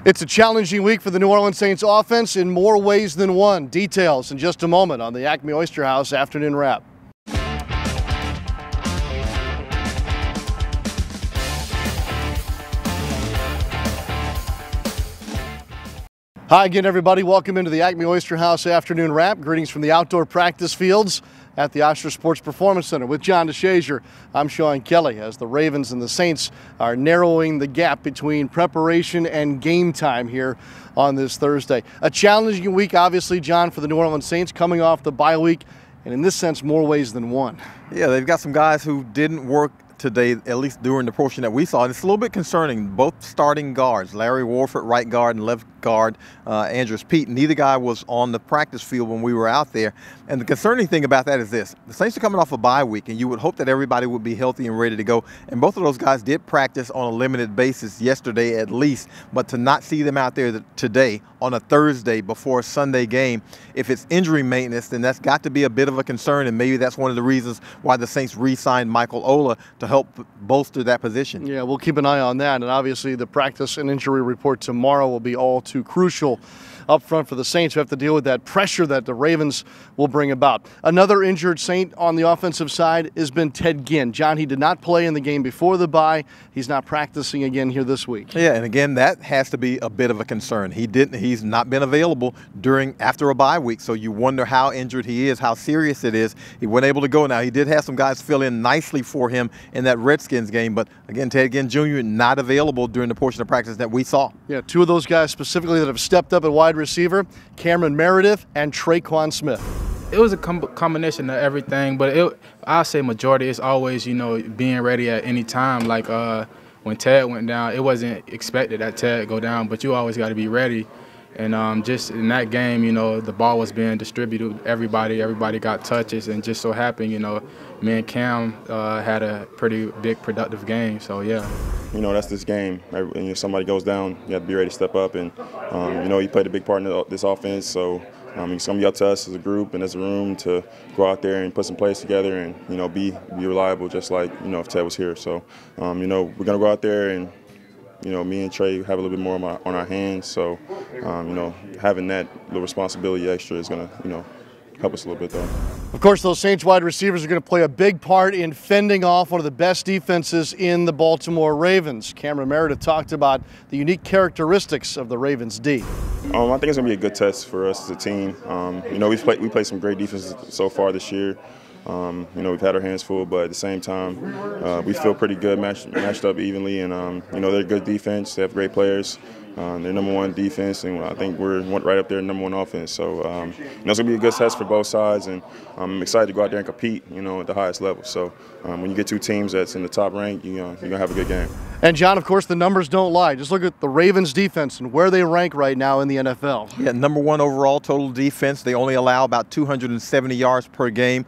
It's a challenging week for the New Orleans Saints offense in more ways than one. Details in just a moment on the ACME Oyster House Afternoon Wrap. Hi again, everybody. Welcome into the ACME Oyster House Afternoon Wrap. Greetings from the outdoor practice fields at the Oyster Sports Performance Center with John DeShazier. I'm Sean Kelley as the Ravens and the Saints are narrowing the gap between preparation and game time here on this Thursday. A challenging week, obviously, John, for the New Orleans Saints coming off the bye week, and in this sense, more ways than one. Yeah, they've got some guys who didn't work today, at least during the portion that we saw. And it's a little bit concerning. Both starting guards, Larry Warford, right guard, and left guard, Andrews Pete, neither guy was on the practice field when we were out there. And the concerning thing about that is this: the Saints are coming off a bye week, and you would hope that everybody would be healthy and ready to go. And both of those guys did practice on a limited basis yesterday at least, but to not see them out there today on a Thursday before a Sunday game, if it's injury maintenance, then that's got to be a bit of a concern, and maybe that's one of the reasons why the Saints re-signed Michael Ola to help bolster that position. Yeah, we'll keep an eye on that, and obviously the practice and injury report tomorrow will be all too crucial up front for the Saints, who have to deal with that pressure that the Ravens will bring about. Another injured Saint on the offensive side has been Ted Ginn. John, he did not play in the game before the bye. He's not practicing again here this week. Yeah, and again, that has to be a bit of a concern. He's not been available after a bye week, so you wonder how injured he is, how serious it is. He wasn't able to go. Now, he did have some guys fill in nicely for him in that Redskins game, but again, Ted Ginn Jr. not available during the portion of practice that we saw. Yeah, two of those guys specifically that have stepped up at wide receiver, Cameron Meredith and Traquan Smith. It was a combination of everything, but I'll say majority is always, being ready at any time. Like when Ted went down, it wasn't expected that Ted go down, but you always got to be ready. And just in that game, the ball was being distributed. Everybody got touches, and just so happened, me and Cam had a pretty big productive game. So yeah. That's this game. If somebody goes down, you have to be ready to step up. And he played a big part in this offense. So it's gonna be up to us as a group and as a room to go out there and put some plays together and be reliable, just like if Ted was here. So we're gonna go out there and. Me and Trey have a little bit more on our hands, so having that little responsibility extra is going to help us a little bit, though. Of course, those Saints wide receivers are going to play a big part in fending off one of the best defenses in the Baltimore Ravens. Cameron Meredith talked about the unique characteristics of the Ravens D. I think it's going to be a good test for us as a team. We played some great defenses so far this year. We've had our hands full, but at the same time, we feel pretty good matched up evenly, and they're a good defense. They have great players. They're number one defense, and I think we're right up there number one offense. So it's gonna be a good test for both sides, and I'm excited to go out there and compete, at the highest level. So when you get two teams that's in the top rank, you're gonna have a good game. And John, of course, the numbers don't lie. Just look at the Ravens defense and where they rank right now in the NFL. Yeah, number one overall total defense. They only allow about 270 yards per game.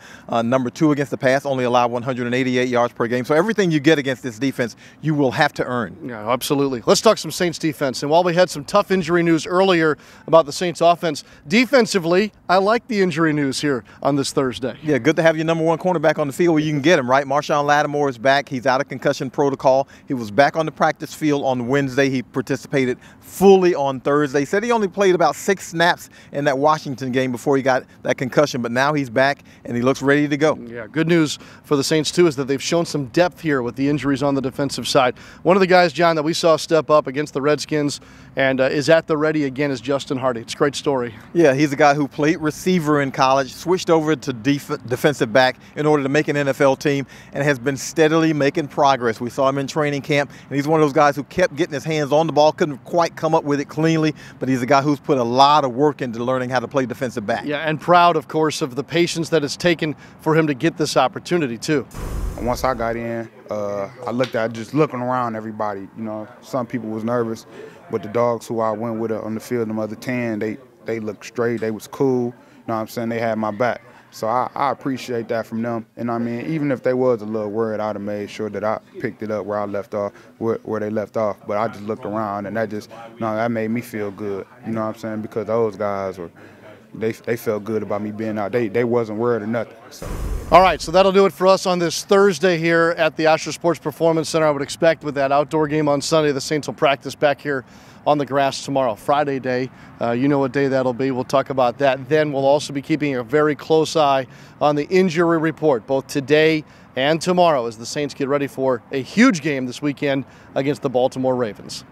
Number two against the pass, only allow 188 yards per game. So everything you get against this defense, you will have to earn. Yeah, absolutely. Let's talk some Saints defense. And while we had some tough injury news earlier about the Saints offense, defensively, I like the injury news here on this Thursday. Yeah, good to have your number one cornerback on the field where you can get him, right? Marshawn Lattimore is back. He's out of concussion protocol. He was back on the practice field on Wednesday. He participated fully on Thursday. Said he only played about 6 snaps in that Washington game before he got that concussion, but now he's back and he looks ready to go. Yeah, good news for the Saints too is that they've shown some depth here with the injuries on the defensive side. One of the guys, John, that we saw step up against the Redskins and is at the ready again is Justin Hardy. It's a great story. Yeah, he's a guy who played receiver in college, switched over to defensive back in order to make an NFL team, and has been steadily making progress. We saw him in training camp, and he's one of those guys who kept getting his hands on the ball, couldn't quite come up with it cleanly, but he's a guy who's put a lot of work into learning how to play defensive back. Yeah, and proud, of course, of the patience that it's taken for him to get this opportunity, too. Once I got in, I looked at just looking around everybody. Some people was nervous, but the dogs who I went with on the field, them other 10, they looked straight. They was cool. You know what I'm saying? They had my back. So I appreciate that from them. And I mean, even if they was a little worried, I'd have made sure that I picked it up where I left off, where they left off. But I just looked around, and that made me feel good. You know what I'm saying? Because those guys were they felt good about me being out. They wasn't worried or nothing. So. All right, so that'll do it for us on this Thursday here at the Oyster Sports Performance Center. I would expect with that outdoor game on Sunday, the Saints will practice back here on the grass tomorrow, Friday day. You know what day that'll be. We'll talk about that. Then we'll also be keeping a very close eye on the injury report, both today and tomorrow, as the Saints get ready for a huge game this weekend against the Baltimore Ravens.